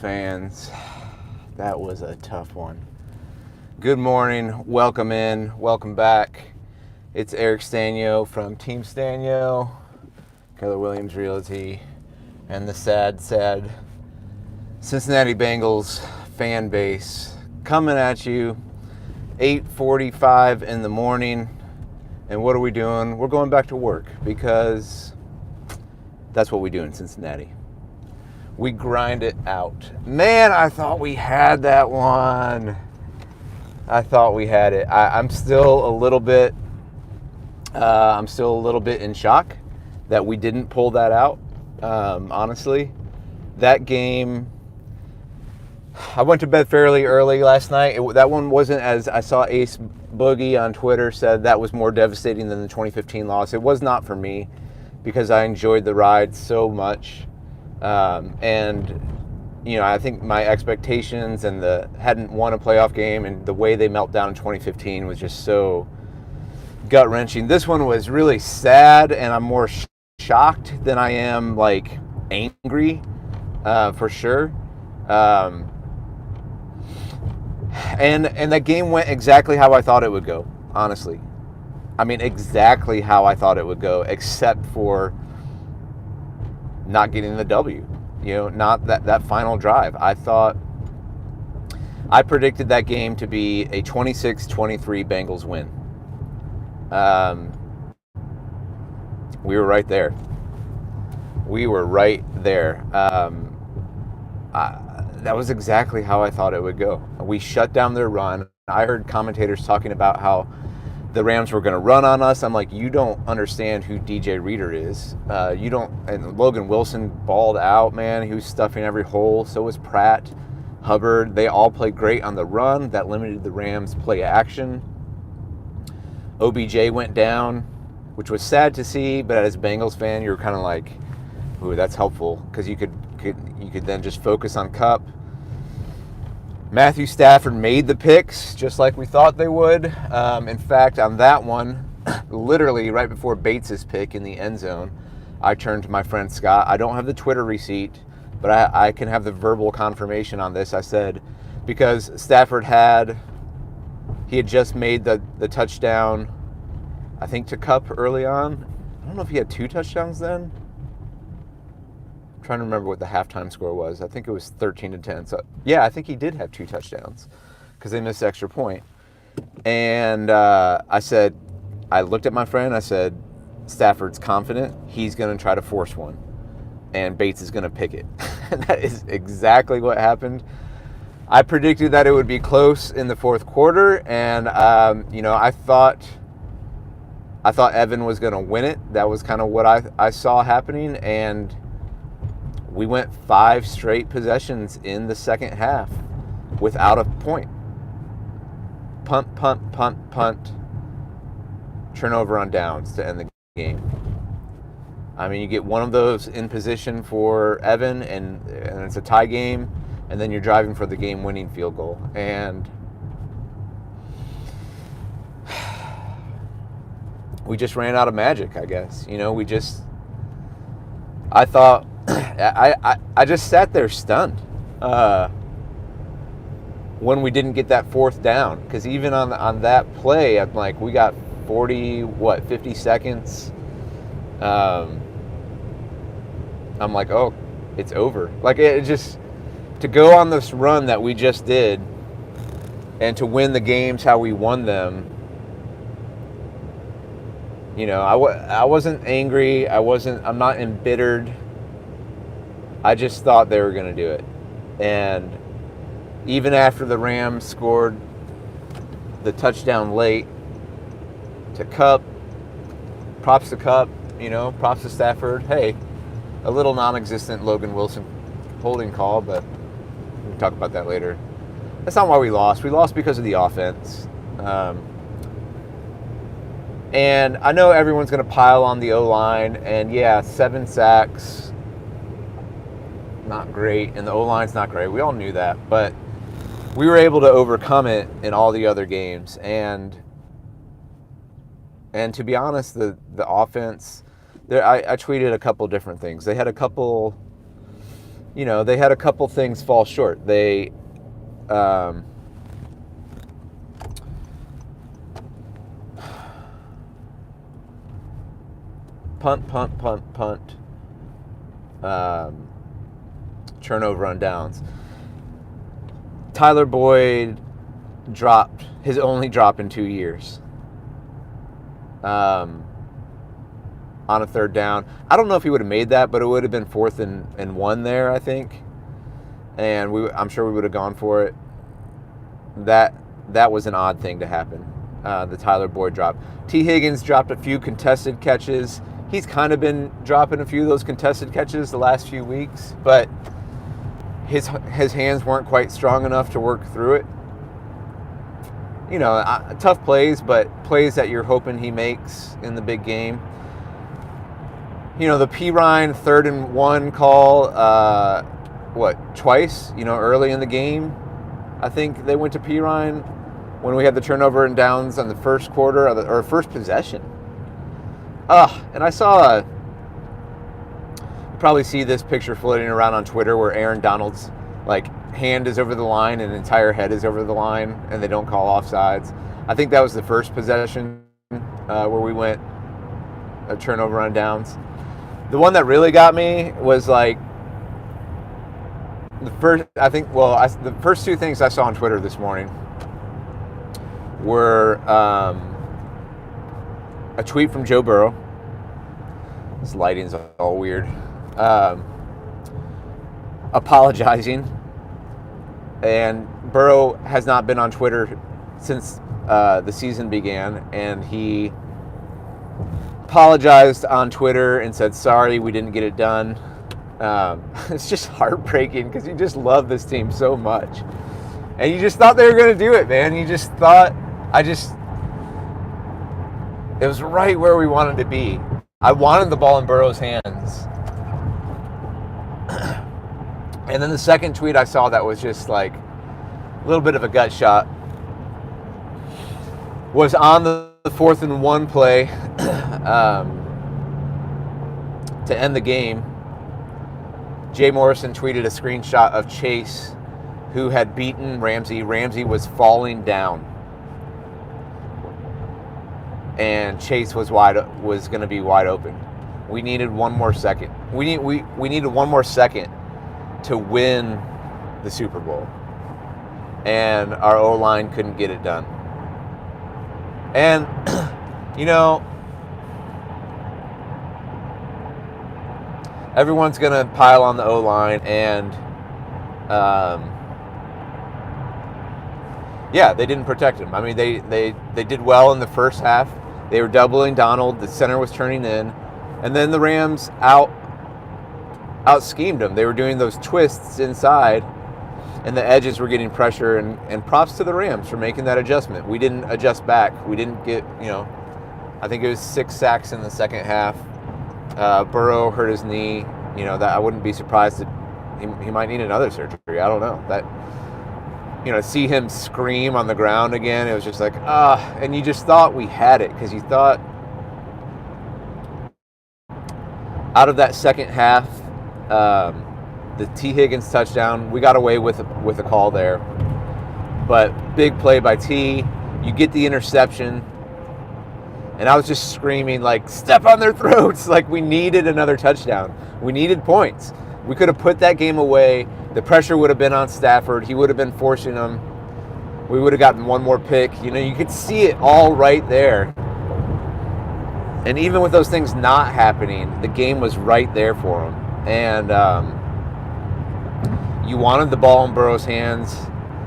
fans, that was a tough one. Good morning, welcome in, welcome back. It's Eric.sztanyo from Team Sztanyo, Keller Williams Realty, and the sad Cincinnati Bengals fan base coming at you 8:45 in the morning. And what are we doing? We're going back to work because that's what we do in Cincinnati. We grind it out. Man, I thought we had that one. I thought we had it. I'm still a little bit in shock that we didn't pull that out. Honestly, that game, I went to bed fairly early last night. That one wasn't, as I saw Ace Boogie on Twitter said, that was more devastating than the 2015 loss. It was not for me because I enjoyed the ride so much. And you know, I think my expectations and hadn't won a playoff game, and the way they melt down in 2015 was just so gut wrenching. This one was really sad, and I'm more shocked than I am like angry, for sure. And that game went exactly how I thought it would go. Honestly, I mean exactly how I thought it would go, except for not getting the W, not that final drive. I predicted that game to be a 26-23 Bengals win. We were right there. That was exactly how I thought it would go. We shut down their run. I heard commentators talking about how the Rams were going to run on us. I'm like, you don't understand who DJ Reader is. You don't. And Logan Wilson balled out, man. He was stuffing every hole. So was Pratt, Hubbard. They all played great on the run. That limited the Rams' play action. OBJ went down, which was sad to see. But as a Bengals fan, you're kind of like, ooh, that's helpful because you could then just focus on Kupp. Matthew Stafford made the picks just like we thought they would. In fact, on that one, literally right before Bates' pick in the end zone, I turned to my friend Scott. I don't have the Twitter receipt, but I can have the verbal confirmation on this. I said, because Stafford had just made the touchdown, I think, to Kupp early on. I don't know if he had 2 touchdowns then. Trying to remember what the halftime score was. I think it was 13-10. So yeah, I think he did have 2 touchdowns because they missed the extra point. And I looked at my friend. I said, Stafford's confident. He's going to try to force one, and Bates is going to pick it. And that is exactly what happened. I predicted that it would be close in the fourth quarter, and I thought Evan was going to win it. That was kind of what I saw happening, and we went 5 straight possessions in the second half without a point. Punt, punt, punt, punt. Turnover on downs to end the game. I mean, you get one of those in position for Evan, and it's a tie game, and then you're driving for the game-winning field goal. And we just ran out of magic, I guess. I thought... I just sat there stunned when we didn't get that 4th down, because even on that play, I'm like, we got 50 seconds. I'm like, oh, it's over. Like, it just, to go on this run that we just did and to win the games how we won them, I wasn't angry. I'm not embittered. I just thought they were going to do it. And even after the Rams scored the touchdown late to Kupp, props to Kupp, props to Stafford. Hey, a little non-existent Logan Wilson holding call, but we can talk about that later. That's not why we lost. We lost because of the offense. And I know everyone's going to pile on the O-line, and yeah, 7 sacks. Not great, and the O-line's not great. We all knew that, but we were able to overcome it in all the other games. And to be honest, the offense, I tweeted a couple different things. They had a couple they had a couple things fall short. They punt, turnover on downs. Tyler Boyd dropped his only drop in 2 years on a third down. I don't know if he would have made that, but it would have been 4th and 1 there, I think. And I'm sure we would have gone for it. That was an odd thing to happen, the Tyler Boyd drop. T. Higgins dropped a few contested catches. He's kind of been dropping a few of those contested catches the last few weeks, but his hands weren't quite strong enough to work through it. Tough plays, but plays that you're hoping he makes in the big game. The Pirine 3rd and 1 call, twice, early in the game. I think they went to Pirine when we had the turnover and downs on the first quarter or first possession. And I saw you probably see this picture floating around on Twitter where Aaron Donald's hand is over the line and entire head is over the line and they don't call offsides. I think that was the first possession where we went a turnover on downs. The one that really got me was the first two things I saw on Twitter this morning were a tweet from Joe Burrow. This lighting's all weird. Apologizing. And Burrow has not been on Twitter since the season began, and he apologized on Twitter and said, sorry, we didn't get it done. It's just heartbreaking because you just love this team so much. And you just thought they were going to do it, man. You just thought, it was right where we wanted to be. I wanted the ball in Burrow's hands. And then the second tweet I saw that was just a little bit of a gut shot was on the 4th and 1 play to end the game. Jay Morrison tweeted a screenshot of Chase, who had beaten Ramsey. Ramsey was falling down, and Chase was going to be wide open. We needed one more second. We needed one more second to win the Super Bowl, and our O-line couldn't get it done. And everyone's going to pile on the O-line, and they didn't protect him. I mean, they did well in the first half. They were doubling Donald. The center was turning in, and then the Rams out-schemed them. They were doing those twists inside, and the edges were getting pressure, and props to the Rams for making that adjustment. We didn't adjust back. We didn't get, I think it was 6 sacks in the second half. Burrow hurt his knee. That I wouldn't be surprised that he might need another surgery. I don't know. That, see him scream on the ground again, it was just and you just thought we had it, because you thought out of that second half, the T. Higgins touchdown, we got away with a call there. But big play by T. You get the interception. And I was just screaming, step on their throats. We needed another touchdown. We needed points. We could have put that game away. The pressure would have been on Stafford. He would have been forcing them. We would have gotten one more pick. You could see it all right there. And even with those things not happening, the game was right there for them. And you wanted the ball in Burrow's hands.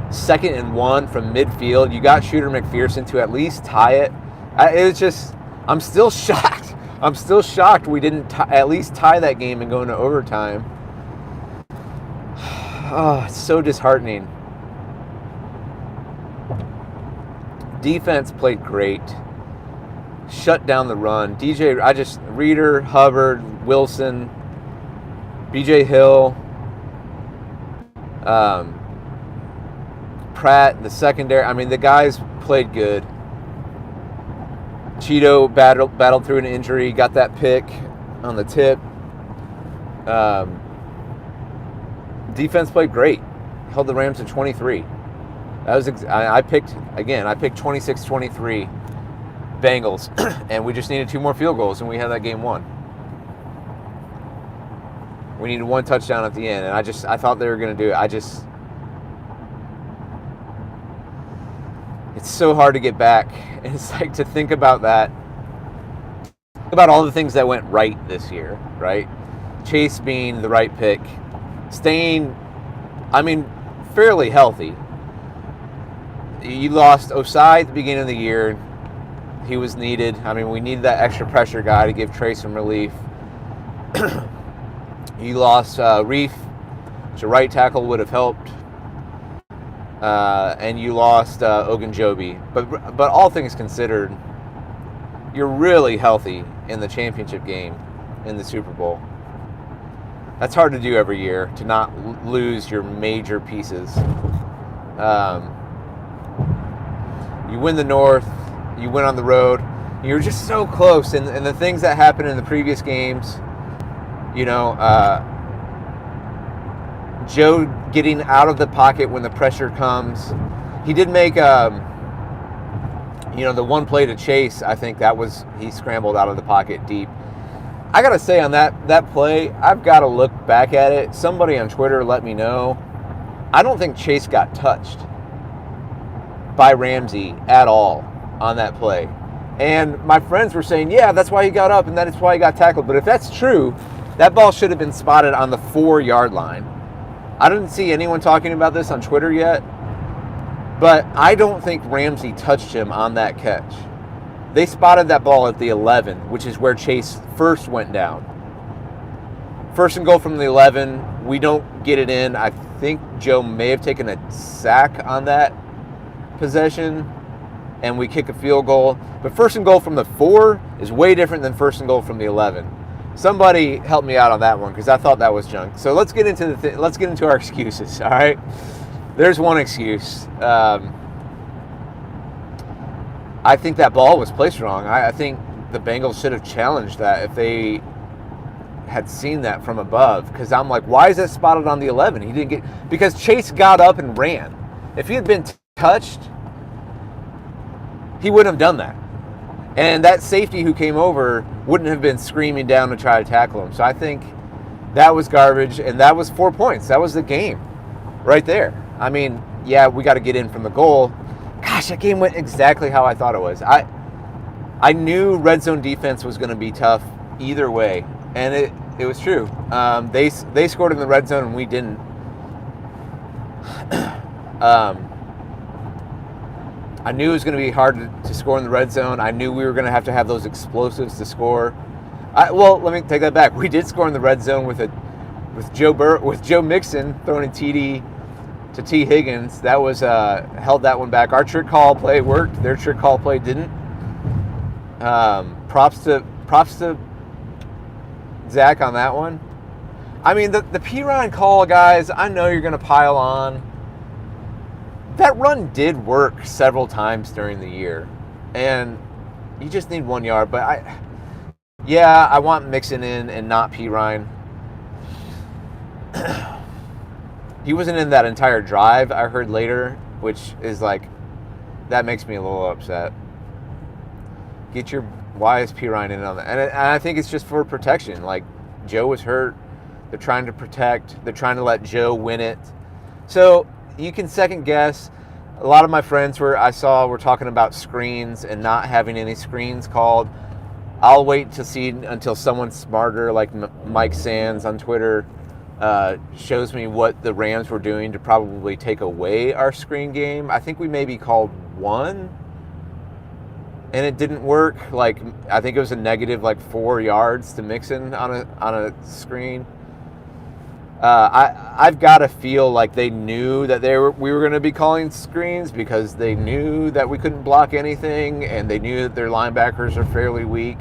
2nd and 1 from midfield. You got Shooter McPherson to at least tie it. It was just, I'm still shocked. I'm still shocked we didn't at least tie that game and go into overtime. Oh, it's so disheartening. Defense played great. Shut down the run. Reeder, Hubbard, Wilson, BJ Hill, Pratt, the secondary. I mean, the guys played good. Cheeto battled through an injury, got that pick on the tip. defense played great. Held the Rams to 23. That was I picked 26-23 Bengals, and we just needed 2 more field goals, and we had that game won. We needed 1 touchdown at the end, and I thought they were going to do it. It's so hard to get back. And it's like to think about that, about all the things that went right this year, right? Chase being the right pick, staying, fairly healthy. You lost Osai at the beginning of the year. He was needed. We needed that extra pressure guy to give Trey some relief. You lost Reef, which a right tackle would have helped. And you lost Ogunjobi. But all things considered, you're really healthy in the championship game in the Super Bowl. That's hard to do every year, to not lose your major pieces. You win the North, you win on the road. You're just so close. And the things that happened in the previous games, Joe getting out of the pocket when the pressure comes. He did make, the one play to Chase, I think he scrambled out of the pocket deep. I got to say on that play, I've got to look back at it. Somebody on Twitter let me know. I don't think Chase got touched by Ramsey at all on that play. And my friends were saying, yeah, that's why he got up and that is why he got tackled. But if that's true, that ball should have been spotted on the 4-yard line. I didn't see anyone talking about this on Twitter yet, but I don't think Ramsey touched him on that catch. They spotted that ball at the 11, which is where Chase first went down. 1st and goal from the 11. We don't get it in. I think Joe may have taken a sack on that possession, and we kick a field goal. But 1st and goal from the 4 is way different than 1st and goal from the 11. Somebody help me out on that one because I thought that was junk. So let's get into let's get into our excuses. All right, there's one excuse. I think that ball was placed wrong. I think the Bengals should have challenged that if they had seen that from above. Because I'm like, why is that spotted on the 11? He didn't get, because Chase got up and ran. If he had been touched, he wouldn't have done that. And that safety who came over wouldn't have been screaming down to try to tackle him. So I think that was garbage, and that was 4 points. That was the game right there. Yeah, we got to get in from the goal. Gosh, that game went exactly how I thought it was. I knew red zone defense was going to be tough either way, and it was true. They scored in the red zone, and we didn't. I knew it was going to be hard to score in the red zone. I knew we were going to have those explosives to score. Well, let me take that back. We did score in the red zone with Joe Mixon throwing a TD to T. Higgins. That was held that one back. Our trick call play worked. Their trick call play didn't. Props to Zach on that one. The P-Ryan call, guys, I know you're going to pile on. That run did work several times during the year, and you just need 1 yard. But I want Mixon in and not P-Ryan. He wasn't in that entire drive, I heard later, which is like, that makes me a little upset. Why is P-Ryan in on that? And I think it's just for protection. Like, Joe was hurt. They're trying to protect. They're trying to let Joe win it. So you can second guess. A lot of my friends were talking about screens and not having any screens called. I'll wait to see until someone smarter, like Mike Sands on Twitter, shows me what the Rams were doing to probably take away our screen game. I think we maybe called one, and it didn't work. Like, I think it was a negative 4 yards to Mixon on a screen. I've got to feel like they knew that we were going to be calling screens because they knew that we couldn't block anything, and they knew that their linebackers are fairly weak.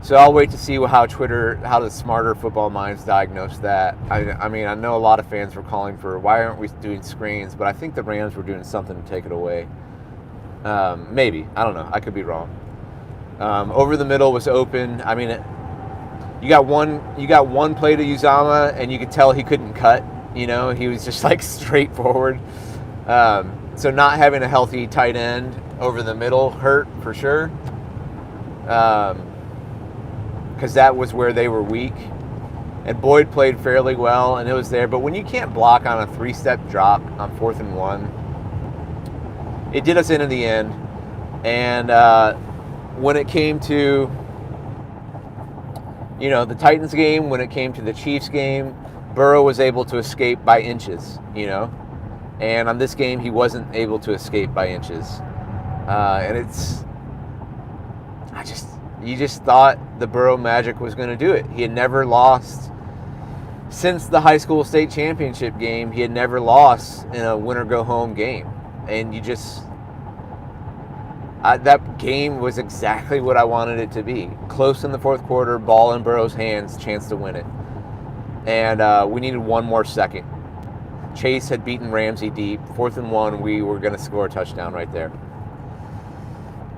So I'll wait to see how the smarter football minds diagnose that. I know a lot of fans were calling for why aren't we doing screens, but I think the Rams were doing something to take it away. Maybe. I don't know. I could be wrong. Over the middle was open. You got one play to Uzama, and you could tell he couldn't cut. You know, he was just like straightforward. So not having a healthy tight end over the middle hurt for sure. Because that was where they were weak. And Boyd played fairly well, and it was there. But when you can't block on a 3-step drop on 4th and 1, it did us in the end. And when it came to, you know, the Titans game, when it came to the Chiefs game, Burrow was able to escape by inches, you know. And on this game, he wasn't able to escape by inches. And you just thought the Burrow magic was going to do it. He had never lost since the high school state championship game. He had never lost in a win or go home game. And that game was exactly what I wanted it to be. Close in the fourth quarter, ball in Burrow's hands, chance to win it. And we needed one more second. Chase had beaten Ramsey deep. 4th and 1, we were going to score a touchdown right there.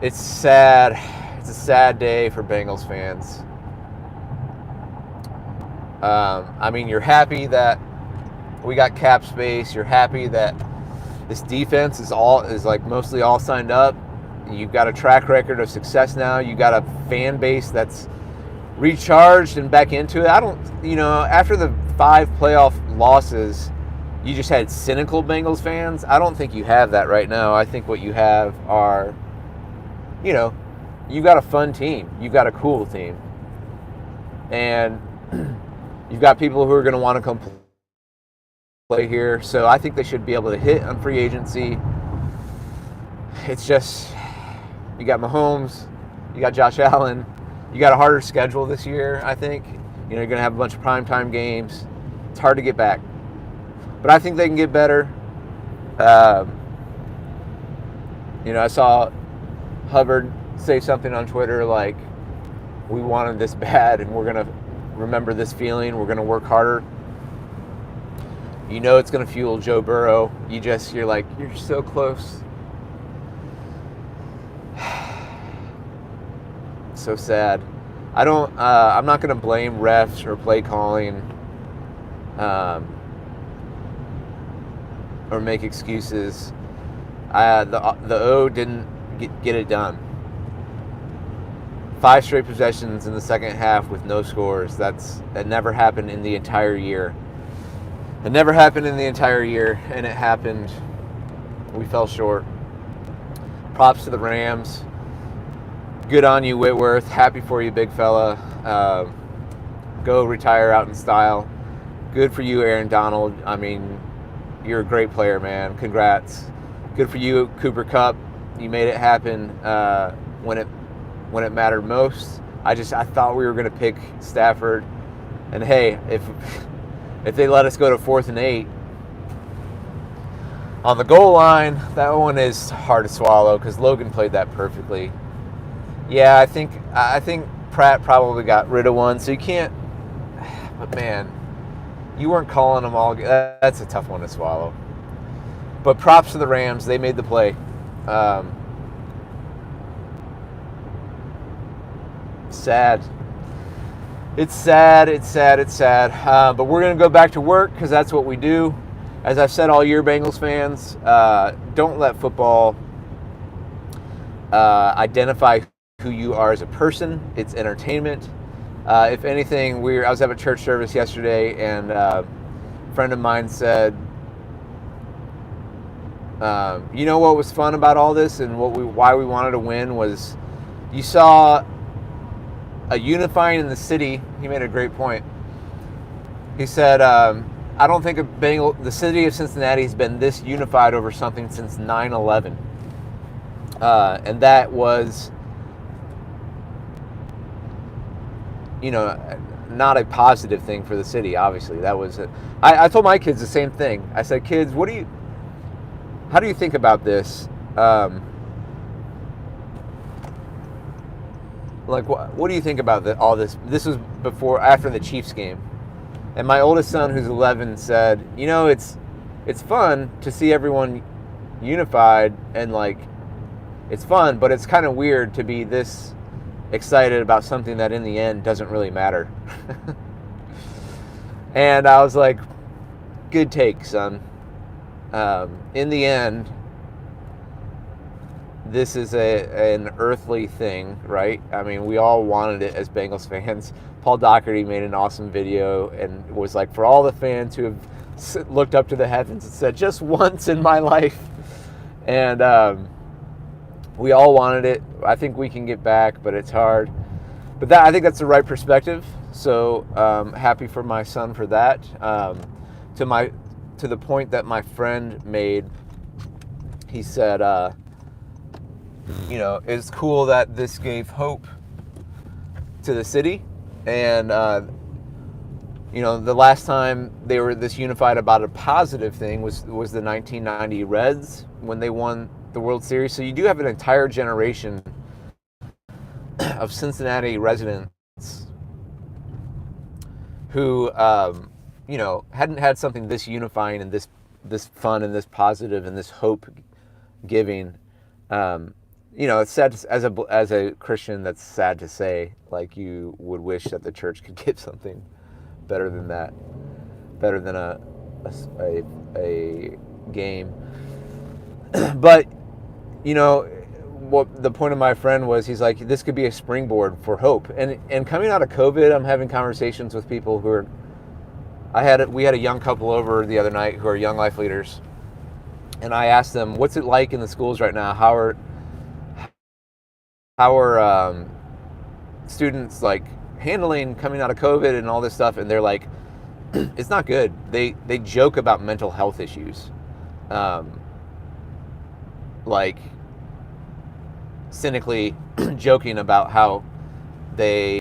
It's sad. It's a sad day for Bengals fans. I mean, you're happy that we got cap space. You're happy that this defense is like mostly all signed up. You've got a track record of success now. You got a fan base that's recharged and back into it. After the 5 playoff losses, you just had cynical Bengals fans. I don't think you have that right now. I think what you have are, you've got a fun team. You've got a cool team. And you've got people who are going to want to come play here. So I think they should be able to hit on free agency. It's just, you got Mahomes, you got Josh Allen, you got a harder schedule this year, I think. You're going to have a bunch of primetime games. It's hard to get back. But I think they can get better. I saw Hubbard say something on Twitter like, we wanted this bad and we're going to remember this feeling. We're going to work harder. It's going to fuel Joe Burrow. You're like, you're so close. So sad. I'm not going to blame refs or play calling or make excuses. The O didn't get it done. 5 straight possessions in the second half with no scores. That never happened in the entire year. It never happened in the entire year, and it happened. We fell short. Props to the Rams. Good on you, Whitworth. Happy for you, big fella. Go retire out in style. Good for you, Aaron Donald. I mean, you're a great player, man. Congrats. Good for you, Cooper Kupp. You made it happen when it mattered most. I thought we were going to pick Stafford. And hey, if they let us go to 4th and 8 on the goal line, that one is hard to swallow because Logan played that perfectly. Yeah, I think Pratt probably got rid of one, so you can't. But man, you weren't calling them all. That's a tough one to swallow. But props to the Rams; they made the play. Sad. It's sad. It's sad. It's sad. But we're gonna go back to work because that's what we do. As I've said all year, Bengals fans, don't let football identify who you are as a person. It's entertainment. If anything, I was at a church service yesterday, and a friend of mine said, what was fun about all this and why we wanted to win was you saw a unifying in the city. He made a great point. He said, I don't think the city of Cincinnati has been this unified over something since 9/11. And that was, not a positive thing for the city, obviously. That was it. I told my kids the same thing. I said, kids, how do you think about this? What do you think about all this? This was after the Chiefs game. And my oldest son, who's 11, said, it's fun to see everyone unified and it's fun, but it's kind of weird to be this excited about something that in the end doesn't really matter. And I was like, good take, son. In the end, this is an earthly thing, right? I mean, we all wanted it as Bengals fans. Paul Doherty made an awesome video and was like, for all the fans who have looked up to the heavens and said, just once in my life. And we all wanted it. I think we can get back, but it's hard. But I think that's the right perspective. So happy for my son for that. To the point that my friend made, he said, it's cool that this gave hope to the city. And, the last time they were this unified about a positive thing was the 1990 Reds when they won the World Series. So you do have an entire generation of Cincinnati residents who, hadn't had something this unifying and this fun and this positive and this hope giving. It's sad as a Christian. That's sad to say. Like, you would wish that the church could give something better than that, better than a game. But what the point of my friend was, he's like, this could be a springboard for hope. And coming out of COVID, I'm having conversations with people who are. We had a young couple over the other night who are young life leaders, and I asked them, what's it like in the schools right now? How are students like handling coming out of COVID and all this stuff? And they're like, it's not good. They joke about mental health issues, like cynically joking about how they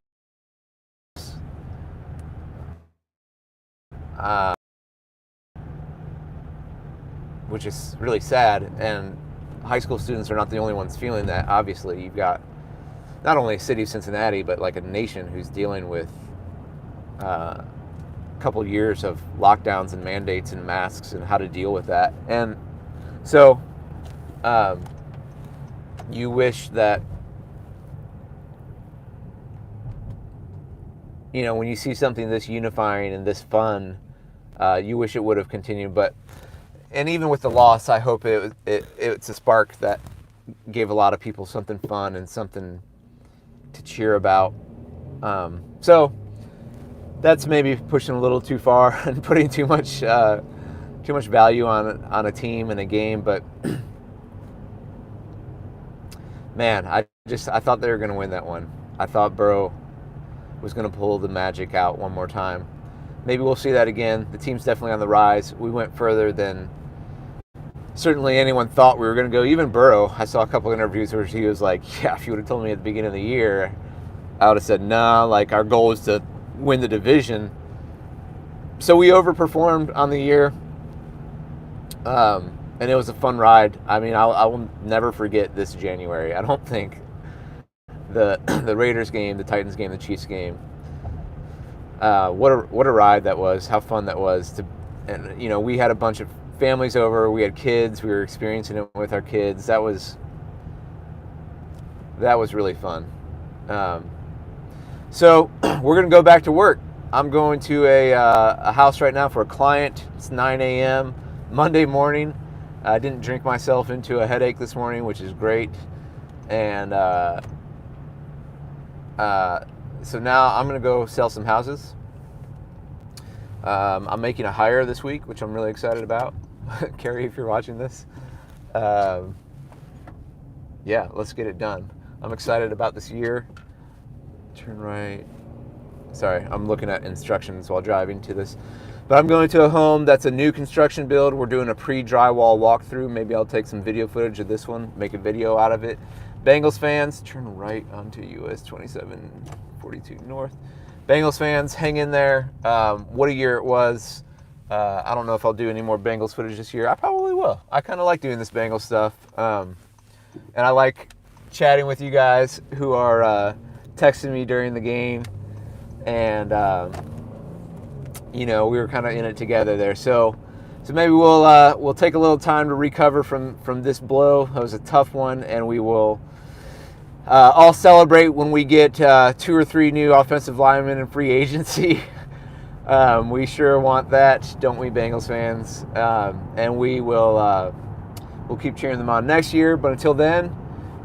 which is really sad. And high school students are not the only ones feeling that. Obviously, you've got not only a city of Cincinnati, but like a nation who's dealing with a couple years of lockdowns and mandates and masks and how to deal with that. And so you wish that, when you see something this unifying and this fun, you wish it would have continued. And even with the loss, I hope it's a spark that gave a lot of people something fun and something to cheer about. So that's maybe pushing a little too far and putting too much value on a team and a game. But man, I thought they were going to win that one. I thought Burrow was going to pull the magic out one more time. Maybe we'll see that again. The team's definitely on the rise. We went further than certainly anyone thought we were going to go. Even Burrow, I saw a couple of interviews where he was like, yeah, if you would have told me at the beginning of the year, I would have said, nah, like our goal is to win the division. So we overperformed on the year. And it was a fun ride. I mean, I will never forget this January. I don't think the Raiders game, the Titans game, the Chiefs game. What a ride that was! How fun that was! And we had a bunch of families over. We had kids. We were experiencing it with our kids. That was really fun. So we're gonna go back to work. I'm going to a house right now for a client. It's 9 a.m. Monday morning. I didn't drink myself into a headache this morning, which is great. And so now I'm going to go sell some houses. I'm making a hire this week, which I'm really excited about. Carrie, if you're watching this. Yeah, let's get it done. I'm excited about this year. Turn right. Sorry, I'm looking at instructions while driving to this. But I'm going to a home that's a new construction build. We're doing a pre-drywall walkthrough. Maybe I'll take some video footage of this one, make a video out of it. Bengals fans, turn right onto US 2742 North. Bengals fans, hang in there. What a year it was. I don't know if I'll do any more Bengals footage this year. I probably will. I kind of like doing this Bengals stuff. And I like chatting with you guys who are texting me during the game. And, we were kind of in it together there. So maybe we'll take a little time to recover from this blow. It was a tough one, and we will I'll celebrate when we get 2 or 3 new offensive linemen in free agency. We sure want that, don't we, Bengals fans? And we'll keep cheering them on next year. But until then,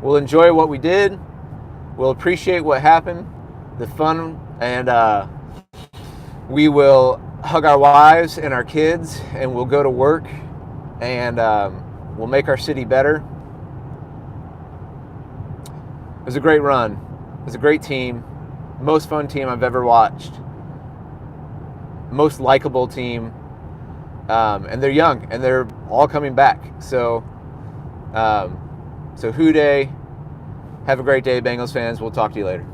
we'll enjoy what we did. We'll appreciate what happened, the fun, and we will hug our wives and our kids, and we'll go to work, and we'll make our city better. It was a great run. It was a great team. Most fun team I've ever watched. Most likable team. And they're young, and they're all coming back. So Hoo Day. Have a great day, Bengals fans. We'll talk to you later.